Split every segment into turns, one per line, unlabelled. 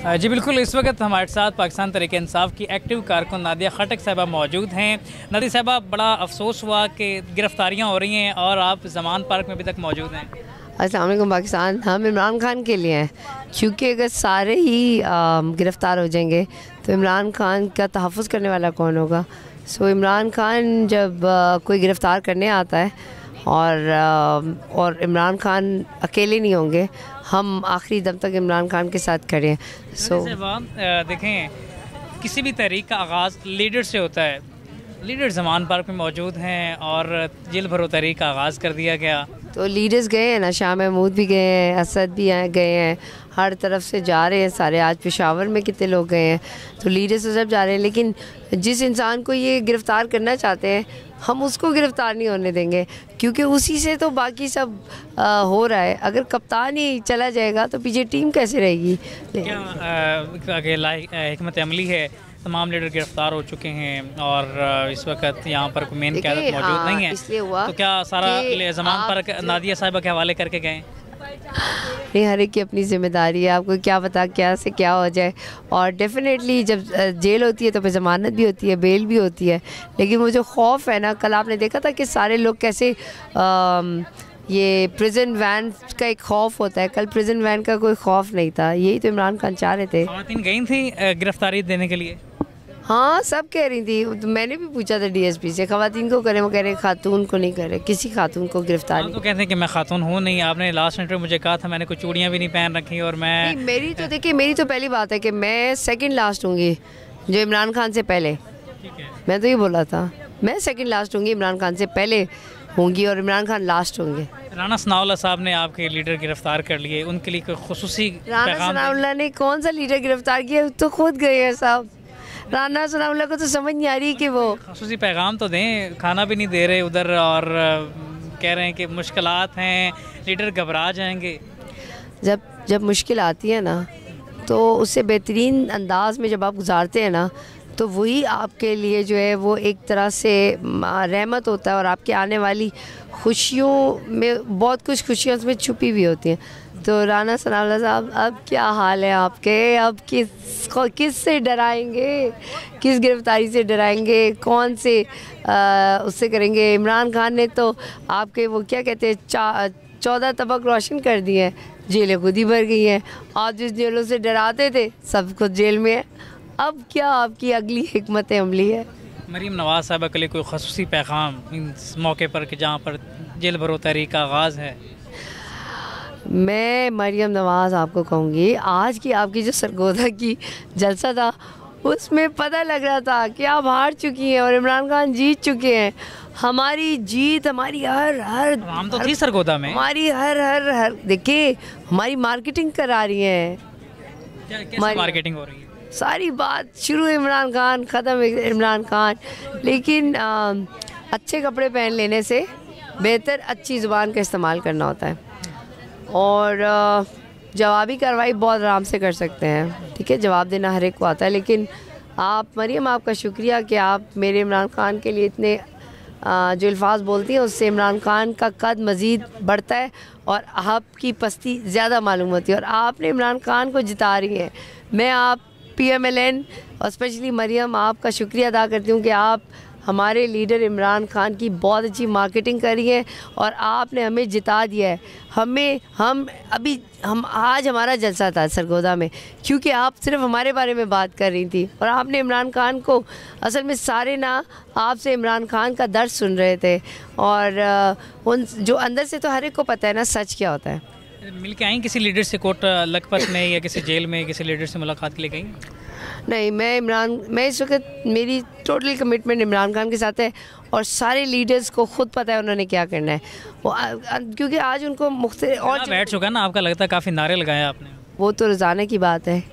जी बिल्कुल, इस वक्त हमारे साथ पाकिस्तान तहरीक-ए-इंसाफ की एक्टिव कारकुन नादिया खटक साहिबा मौजूद हैं। नादिया साहिबा, बड़ा अफसोस हुआ कि गिरफ्तारियाँ हो रही हैं और आप ज़मान पार्क में अभी तक मौजूद हैं।
अस्सलाम वालेकुम पाकिस्तान, हम इमरान खान के लिए हैं, क्योंकि अगर सारे ही गिरफ़्तार हो जाएंगे तो इमरान खान का तहफ़्फ़ुज़ करने वाला कौन होगा। सो इमरान खान जब कोई गिरफ़्तार करने आता है और इमरान खान अकेले नहीं होंगे, हम आखिरी दम तक इमरान खान के साथ खड़े हैं। सो
देखें, किसी भी तहरीक का आगाज़ लीडर से होता है। लीडर ज़मान पार्क में मौजूद हैं और जिल भरो तहरीक का आगाज़ कर दिया गया।
तो लीडर्स गए हैं ना, शाह महमूद भी गए हैं, असद भी गए हैं, हर तरफ से जा रहे हैं सारे। आज पेशावर में कितने लोग गए हैं, तो लीडर्स तो सब जा रहे हैं। लेकिन जिस इंसान को ये गिरफ़्तार करना चाहते हैं, हम उसको गिरफ़्तार नहीं होने देंगे, क्योंकि उसी से तो बाकी सब हो रहा है। अगर कप्तान ही चला जाएगा तो पीछे टीम कैसे रहेगी।
क्या हिकमत अमली है, तमाम लीडर गिरफ्तार हो चुके हैं और इस वक्त यहाँ पर कोई मेन क़यादत मौजूद नहीं है,
इसलिए हुआ
तो क्या सारा ज़मान पर नादिया साहिबा के हवाले करके गए?
नहीं, हर एक की अपनी ज़िम्मेदारी है, आपको क्या पता क्या से क्या हो जाए। और डेफिनेटली जब जेल होती है तो फिर ज़मानत भी होती है, बेल भी होती है। लेकिन वो जो खौफ है ना, कल आपने देखा था कि सारे लोग कैसे ये प्रिजन वैन का एक खौफ होता है, कल प्रिजन वैन का कोई खौफ नहीं था। यही तो इमरान खान चाह रहे थे।
ख़वातीन गई थी गिरफ्तारी देने के लिए?
हाँ, सब कह रही थी। तो मैंने भी पूछा था डीएसपी से, ख़वातीन को करें, वो कह रहे खातून को नहीं करे, किसी खातून को गिरफ्तार नहीं।
तो कहते हैं कि मैं खातून हूँ नहीं। आपने लास्ट इंटरव्यू मुझे कहा था मैंने कोई चूड़ियाँ भी नहीं पहन रखी और मैं
मेरी तो देखिए, मेरी तो पहली बात है कि मैं सेकंड लास्ट होंगी जो इमरान खान से पहले।
ठीक है,
मैं तो ये बोला था, मैं सेकंड लास्ट होंगी, इमरान खान से पहले होंगी और इमरान खान लास्ट होंगे।
राना सनाउल्लाह साहब ने आपके लीडर गिरफ्तार कर लिए, उनके लिए कोई खुसूसी
राना सनाउल्लाह ने कौन सा लीडर गिरफ्तार किया, तो खुद गए हैं साहब। राना सनाउल्लाह को तो समझ नहीं आ रही कि वो
खुसूसी पैगाम तो दें। खाना भी नहीं दे रहे उधर और कह रहे हैं कि मुश्किलात हैं, लीडर घबरा जाएंगे।
जब मुश्किल आती है ना, तो उससे बेहतरीन अंदाज में जब आप गुजारते हैं ना, तो वही आपके लिए जो है वो एक तरह से रहमत होता है और आपके आने वाली खुशियों में बहुत कुछ खुशियाँ उसमें छुपी हुई होती हैं। तो राना सनाउल्लाह साहब, अब क्या हाल है आपके? अब किस से डराएंगे, किस गिरफ्तारी से डराएंगे, कौन से उससे करेंगे? इमरान खान ने तो आपके वो क्या कहते हैं 14 तबक रोशन कर दिए हैं, जेलें खुद ही भर गई हैं। आप जिस जेलों से डराते थे सब कुछ जेल में है। अब क्या आपकी अगली हिकमत अमली है?
मरीम नवाज़ साहब के लिए कोई ख़ुसूसी पैगाम इस मौके पर कि जहाँ पर जेल भरो तहरीक का आगाज़ है?
मैं मरीम नवाज़ आपको कहूँगी, आज की आपकी जो सरगोदा की जलसा था, उसमें पता लग रहा था कि आप हार चुकी हैं और इमरान खान जीत चुके हैं। हमारी जीत, हमारी हर
हम तो थी सरगोदा में,
हमारी हर देखिए, हमारी मार्केटिंग करा रही हैं।
कैसे मार्केटिंग हो रही है?
सारी बात शुरू इमरान खान, ख़त्म इमरान खान। लेकिन अच्छे कपड़े पहन लेने से बेहतर अच्छी ज़ुबान का इस्तेमाल करना होता है और जवाबी कार्रवाई बहुत आराम से कर सकते हैं। ठीक है, जवाब देना हर एक को आता है। लेकिन आप मरियम, आपका शुक्रिया कि आप मेरे इमरान खान के लिए इतने जो अल्फाज बोलती हैं, उससे इमरान खान का कद मज़ीद बढ़ता है और आपकी पस्ती ज़्यादा मालूम होती है और आपने इमरान खान को जिता रही हैं। मैं आप PMLN और स्पेशली मरियम, आपका शुक्रिया अदा करती हूँ कि आप हमारे लीडर इमरान खान की बहुत अच्छी मार्केटिंग करी है और आपने हमें जिता दिया है। हम आज हमारा जलसा था सरगोदा में, क्योंकि आप सिर्फ हमारे बारे में बात कर रही थी और आपने इमरान खान को, असल में सारे ना आपसे इमरान खान का दर्द सुन रहे थे और उन जो अंदर से तो हर एक को पता है ना सच क्या होता है।
मिल के आई किसी लीडर से कोट लखपत में या किसी जेल में किसी लीडर से मुलाकात के लिए गई?
नहीं, मैं इस वक्त मेरी टोटल कमिटमेंट इमरान खान के साथ है और सारे लीडर्स को खुद पता है उन्होंने क्या करना है। वो क्योंकि आज उनको मुख्तलिफ और
बैठ चुका ना, आपका लगता है काफ़ी नारे लगाए आपने।
वो तो रोज़ाना की बात है,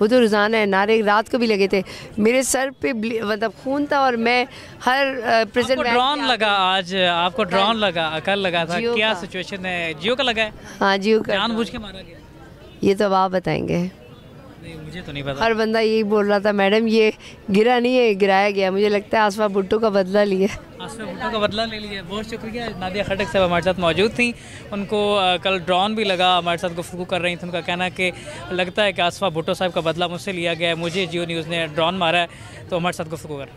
वो तो रोज़ाना है। नारे रात को भी लगे थे, मेरे सर पे मतलब खून था और मैं हर प्रेजेंट।
ड्रोन लगा आज, आपको ड्रोन लगा, कल लगा था, क्या सिचुएशन है? जियो का लगा है?
हाँ, जियो का।
जानबूझ के मारा गया?
ये तो अब आप बताएंगे।
नहीं, मुझे तो नहीं पता।
हर बंदा यही बोल रहा था, मैडम ये गिरा नहीं है, गिराया गया। मुझे लगता है आसफा भुट्टो का बदला लिए।
आसफा भुट्टो का बदला ले लिया। बहुत शुक्रिया। नादिया खटक साहब हमारे साथ मौजूद थी। उनको कल ड्रोन भी लगा, हमारे साथ गुफ्तगू कर रही थी। उनका कहना है कि लगता है कि आसफा भुट्टो साहब का बदला मुझसे लिया गया है, मुझे जियो न्यूज़ ने ड्रोन मारा है। तो हमारे साथ गुफ्तगू कर